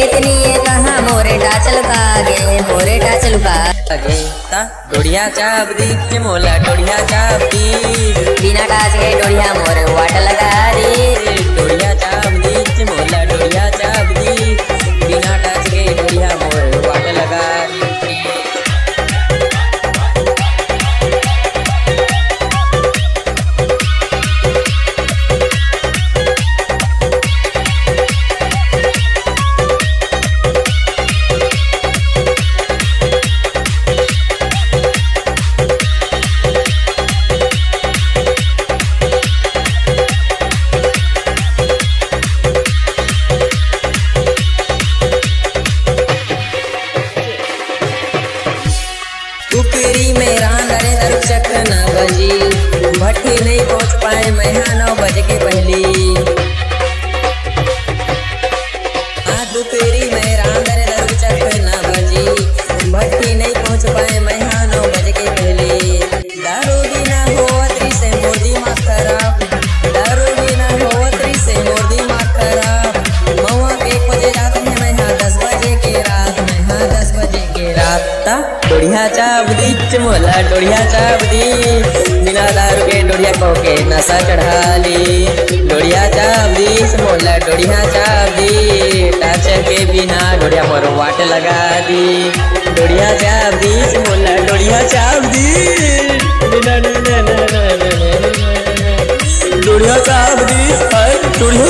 इतनी ये कहाँ मोरे टाचल कागे मोरे टाचल कागे ता डोढ़िया चाप दी के मोला डोढ़िया चाप दी बिना टाच के डोढ़िया मोरे वाट लगा दी डोढ़िया चाप दी के मोला डोढ़िया चाप दी बिना टाच के डोढ़िया मोरे वाट लगा दी। टुकरी में रांदरे दर्शक न बजी भट्टी नहीं पहुंच पाए मैं 9 बजे के पहली। टुकरी में रांदरे दर्शक न बजी भट्टी नहीं पहुंच पाए मैं 9 बजे के पहली। दारू बिना होवत्री से मोर दिमाग खराब दारू बिना होवत्री से मोर दिमाग खराब। मवा 1 बजे रात में मैं 10 बजे के रात में 10 बजे के रात ता डोढ़िया चाप दी मोला डोढ़िया चाप दी बिना दारू के डोढ़िया को के नशा चढ़ा ली। डोढ़िया चाप दी मोला डोढ़िया चाप दी टाच के बिना डोढ़िया पर वाट लगा दी। डोढ़िया चाप दी मोला डोढ़िया चाप दी डोढ़िया चाप दी डोढ़िया